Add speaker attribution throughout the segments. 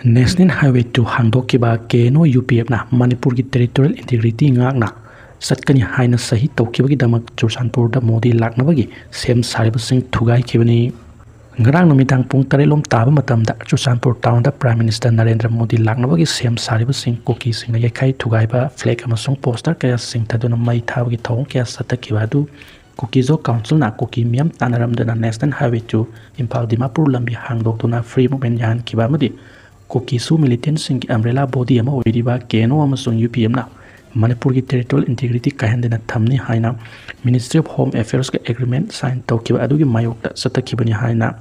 Speaker 1: Nh2 Hangdokhiba UPF na Manipurgi Teritorial Integrity ngakna satkani haina sahi tawkhibagi damak Churchandpurda Modi laknabagi sem saribasing thugai khibani ngarang numitang pung 3 lom taba matamda Churchandpur town da Prime Minister Narendra Modi laknabagi sem saribasing koki singna yakai thugaiba flag amasung poster kaya sing thaduna mai thabagi thong kaya satakhiba du Koki Zo Council na Koki Miam Tanaramdana National Highway to Impal Dimapur Lambi Hangdoktuna Free Movement Yan Kibamadi Koki Su Militant Sing Umbrella Body Ama Oiriba Keno Amasung UPM na Manipurgi Territorial Integrity Kahandena Thamni Haina Ministry of Home Affairs Agreement sign Tawkiba Adugi Mayokta Satakibani Haina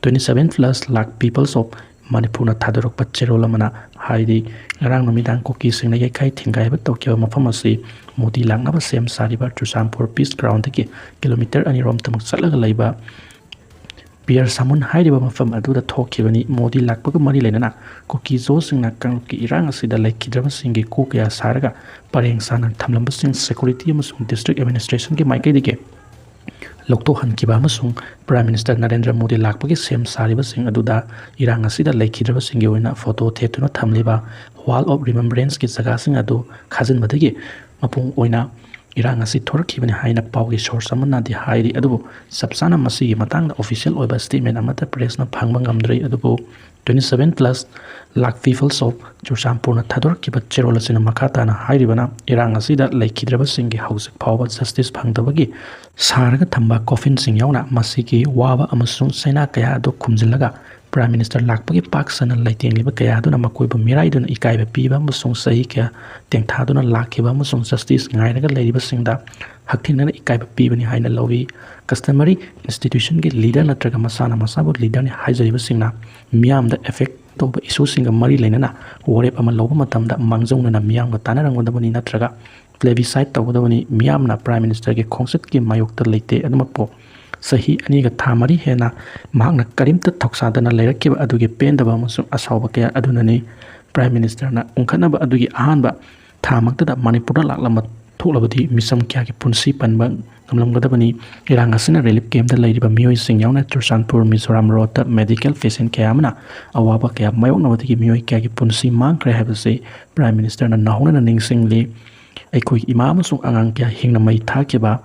Speaker 1: 27+ lakh peoples of Manipur na Thadorok Pacherolamana Haidi Rang Namidang Koki Sing Yakai Tingai Tokyo Mafamasi Modi Langnaba Sem Sariba Churchandpur Peace Ground kilometer anirom tamuk salaga laiba Pier Samun Haidiba Mafam Aduda Tokibani Modi Lakpaga Mari Lenana Koki Zo Singna Kanki Irang Asida Laikidram Singi Kukaya Saraga Pareng Sana Tamlambasing Security Musung District Administration Ki Maikadige Lokto Hankiba Musung Prime Minister Narendra Modi Lakpagi Sem Sariba Sing Aduda Irang Asida Laikidram Singi Wina photo Tetuna Tamliba Wall of Remembrance Ki Zagasing Adu Kazin Madagi Mapung Oina Irang asi Thorkibani Haina Paugi source amana di hairi adubu Sapsana Masi Matang official oiba statement amata press na Phangba ngamdrei adubu 27+ lakh peoples of Churchandpur na Thadorkiba Cherolasina Makata na hairibana Irang asida Laikhidraba Singi House Power Justice Phangdabagi Saraga Thamba coffin sing yauna Masiki Waba amasung Saina Kaya adu Kumjilaga Prime Minister Lakpagi Paksana Laitingliba Kaya aduna Makoiba Miraiduna Ikaiba Piba Musung Sahi Kaya Tengthaduna Lakiba Musung Justice Ngairaga Ladiba Singda Haktinana Ikaiba Pibani Haina Lovi Customary Institution Ki Leader Natraga Masana Masabu Leader ni Haijariba Singna Miam the effect Toba Isu Singa Mari Lenana Warep Ama Loba Matamda Mangzongna Miam ga Tanarangwadabani Natraga Plebiscite Tawdabani Miam na Prime Minister Ki Khongsit Ki Mayokta Leite Adumapo Sahi Aniga Thamari Hena Mahakna Karimta Thoksadana Lairakiba Adugi Pendaba Amasung Asauba Kaya Adunani Prime Minister na Unkhanaba Adugi Ahanba Thamaktada Manipur Laklama Tholabadi Misam Kya Ki Punsi Panba Ngamlamgadabani Irang Asina Relief Camp da Ladiba Miyoi Sing Yauna Churchandpur Mizoram Road Medical Patient Kaya Amana Awaba Kaya Mayoknabadi Miyoi Kya Ki Punsi Mangkre Habase Prime Minister na Nahuna Ningsingli Aikoi Ima Amasung Angang Kya Hingna Mai Thakiba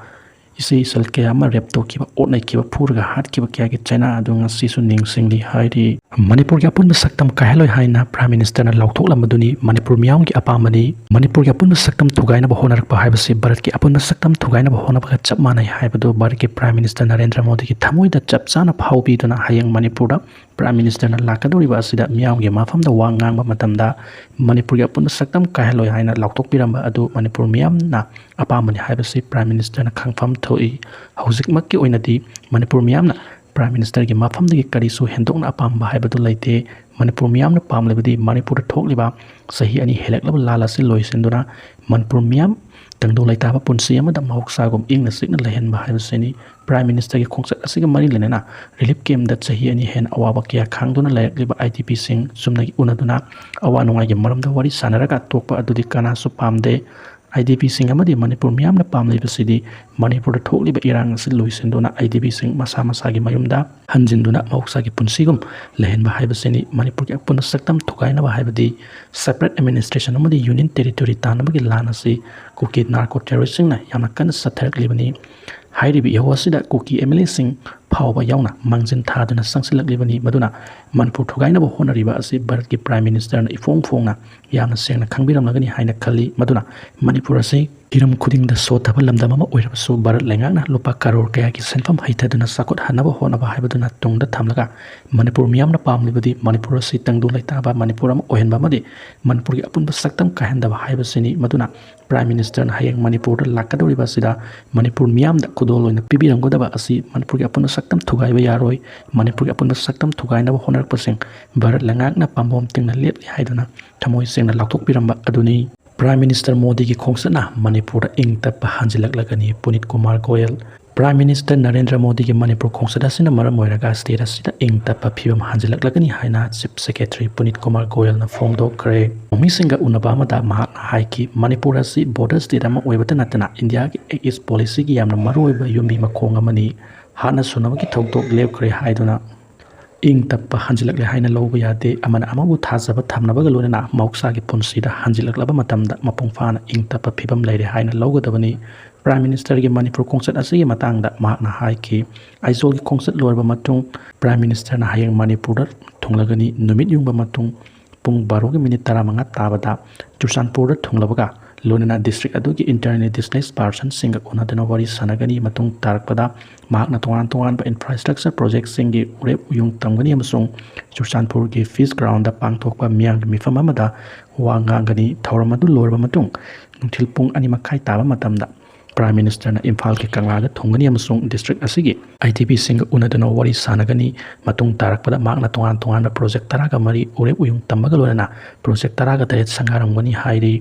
Speaker 1: Isi Sal Kaya Ma Rep Tokiba Otnai Kiba Purga Hat Kiba Kya Ki China Adunga Sisu Ningsingli Haidi Manipurgi Apunba Saktam Kaihaloi Haina Prime Minister na Lauthokla Maduni Manipur Miyam Ki Apamani Manipurgi Apunba Saktam Thugaina ba Honarakpa Haibase Bharat Ki Apunba Saktam Thugaina ba Honabaga Chap Manai Haibadu Bharat Ki Prime Minister Narendra Modi Ki Thamoida Chap Chana Phawbiduna Hayang Manipurda Prime Minister na Lakadoriba Asida Miyam Ki Mafamda wa ngangba matamda Manipurgi Apunba Saktam Kaihaloi Haina Lauthokpiramba adu Manipur Miyam na Apamani Haibase Prime Minister na Khangfam Thoi Hausikmakki Oinadi Manipur Miyam na Prime Minister ki mafamdagi karisu hendokna apamba haibadu laite Manipur miyamna pamlebadi Manipur thokliba sahi ani heleklaba lalasi loisenduna Manipur miyam tangdo laitaba punsi amada mahoksagum ingna sikna lehenba haibaseni Prime Minister ki khongsat asiga mari lenena relief camp da sahi ani hen awaba kya khangduna layakliba IDP sing sumnagi unaduna awa nungai gi maramda wari sanaraga tokpa adudi kana su pamde IDP sing amadi Manipur miyamna pamlebasidi Manipur da thokliba irang asi loisenduna IDP sing masa masagi mayumda hanjinduna mahoksagi punsigum lehenba haibaseni Manipur ki Apunba Saktam thugaina ba haibadi separate administration amadi union territory tanabagi lanasi Koki narco terrorist sing na yamna kana satharaklibani hairibi yawasida Koki MLA sing phawba yauna mangjin thaduna sangsilaklibani maduna Manipur thugaina ba honariba asi Bharat ki Prime Minister na ifong phongna yamna sengna khangbiramlagani haina khali maduna Manipur asi hiram khuding da sothaba lamdam ama oirabasu Bharat lengakna lupa karor kaya ki senfam haithaduna sakot hanaba honaba haibaduna tungda thamlaga Manipur miyamna pamlibadi Manipur asi tangdu laitaba Manipur ama ohenba madi Manipur ki Apunba Saktam Kaihandaba haibasini maduna Prime Minister na hayang Manipur da lakadoriba sida Manipur miyam da kudoloina pibiramgodaba asi Manipur ki Apunba Saktam thugaiba yaroi Manipur ki Apunba Saktam thugainaba honarakpasing Bharat lengakna pambom tingna lepli haiduna thamoi sengna lauthokpiramba aduni Prime Minister Modi ki khongsana Manipur ing tappa hanjilaklagani Punit Kumar Goyal Prime Minister Narendra Modi ki Manipur khongsada sina maram oiraga state asida ing tappa phibam hanjilaklagani haina Chief Secretary Punit Kumar Goyal na phongdokre misinga unaba amada mahak haiki Manipur asi border state ama oibata natana India ki East policy ki yamna maroiba yumbi makhong amani hana sunaba ki thokdok lepkre haiduna ing tappa hanjilakle haina lawba yade amana amabu thajaba thamnabaga lonena mauksaagi punsida hanjilaklaba matamda mapung fana ing tappa phibam leire haina lawgadabani Prime Minister gi Manipur kongsat asigi matangda mahna haiki aizol gi kongsat lorba matung Prime Minister na hayang Manipur da thunglagani numit yungba matung pung 12 gi minute 15 tabada Churchandpur da thunglabaga lonena district adugi internally displaced person singa unadana wari sanagani matung tarakpada mahna tongan ba infrastructure project singi urep uyung tamgani amasung Churchandpur gi fish ground da pangthokpa miyang mifam amada wangangani thauramadu lorba matung nungthil pung 2:30 taba matamda Prime Minister na Imphal ke Kanglaga thongani amasung district asigi ITP singa unadana wari sanagani matung tarakpada makna tongan ba project taraga mari urep uyung tambaga lorena project taraga taret sangaramgani hairi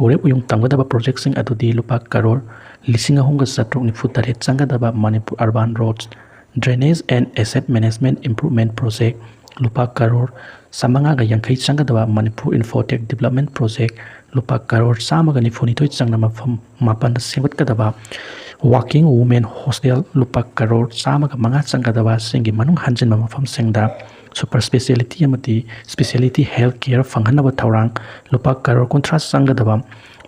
Speaker 1: urep uyung tamgadaba project sing adudi lupa karor lising ahunga satruk ni futaret sangadaba Manipur urban roads drainage and asset management improvement project lupa karor samanga ga yangkai sangadaba Manipur infotech development project lupa karor samaga ni fonitoi changna mafam mapan sengot kadaba working women hostel lupa karor samaga manga changadaba singi manung hanjin mafam sengda super speciality amati speciality health care fanghanaba thaurang lupa karor contrast changadaba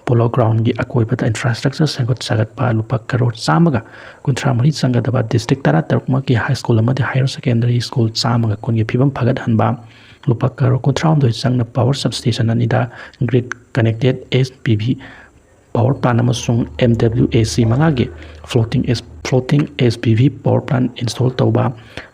Speaker 1: polo ground gi akoibata infrastructure sengot sagatpa lupa karor samaga kuntra mari changadaba district tara tarukma ki high school amadi higher secondary school samaga kungi phibam phagat hanba lupa karor kuntra ondoi changna power substation anida grid connected SPV power plant amasung MWAC mangagi floating SPV power plant install tauba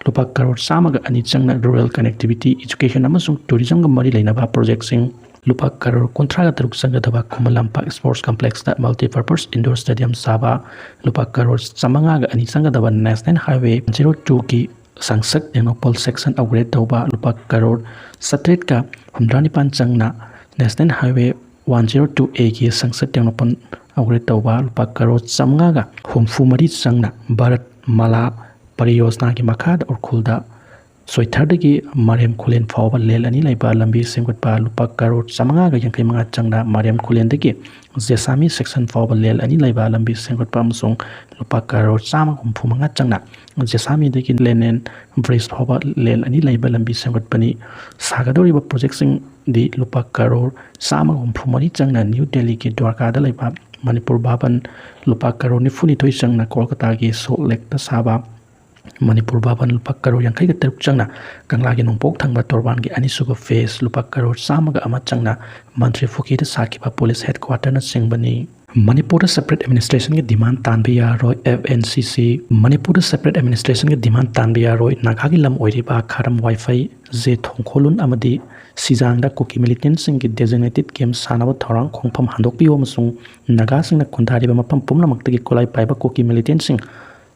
Speaker 1: lupa karor samaga ani changna rural connectivity education amasung tourism ga mari leinaba project sing lupa karor kontraga taruk sangadaba Kumalampak sports complex da multi-purpose indoor stadium saba lupa karor samanga ga ani sangadaba national highway 02 ki sangsak denopol section upgrade tauba lupa karor satret ka humdranipan changna national highway 102A ki sangsak denopon upgrade tauba lupa karor samanga ga humfumari changna Bharat Mala pariyojna ki makhada urkhulda soithardagi Mariam Khulen fawba lel ani laiba lambi sengutpa lupa karor samanga ga yangkai manga changna Mariam Khulen dagi Jesami section fawba lel ani laiba lambi sengutpa amasung lupa karor sama humfu manga changna Jesami dagi lenen bridge fawba lel ani laiba lambi sengutpani sagadoriba project sing di lupa karor sama humfu mari changna New Delhi ki Dwarka da laiba Manipur Bhavan lupa karor ni funi thoi changna Kolkata gi Salt Lake da saba Manipur Bhavan lupa karor yangkai ga taruk changna Kanglagi nongpok thangba torban gi anisuba phase lupa karor samaga ama changna Mantri Phuki da sakiba police headquarter na singbani Manipur separate administration ki demand tanbi yaroi FNCC Manipur separate administration ki demand tanbi yaroi Nagagi lam oiriba kharam wifi je thongkholun amadi Sijangda Kuki militant sing ki designated game sanaba thorang khongpham handokpiyo amasung Naga singna khundariba mapam pumnamakta ki kolai paiba Kuki militant sing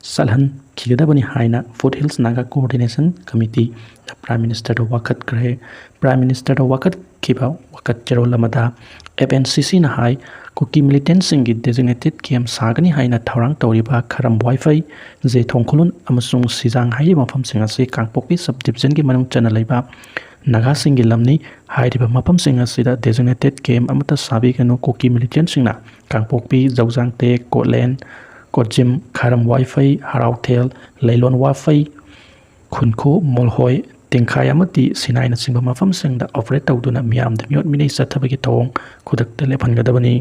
Speaker 1: Salhan Kigadabani Haina Foothills Naga Coordination Committee the Prime Minister of Wakat Kre Prime Minister of Wakat Kiba Wakat Cherolamada FNCC na Hai Kuki militant singi designated game Sagani Haina Taurang Toriba Karam Wi-Fi Je Thongkolun Amasung Sijang Hai Mafam Singasi Kangpokpi subdivision ki manung chanalaiba Naga singi lamni Hairiba Mapam Singasida designated game Amata Sabi Kano Kuki militant singna Kangpokpi Zaujangte Kotland Kojim Karam Wi-Fi Harautel Leilon Wi-Fi Khunko Molhoi Tingkhai amati Sinai na singba mafam singda operate tawduna miyam da miyot minay sa thabagi tawong khudak da lephangadabani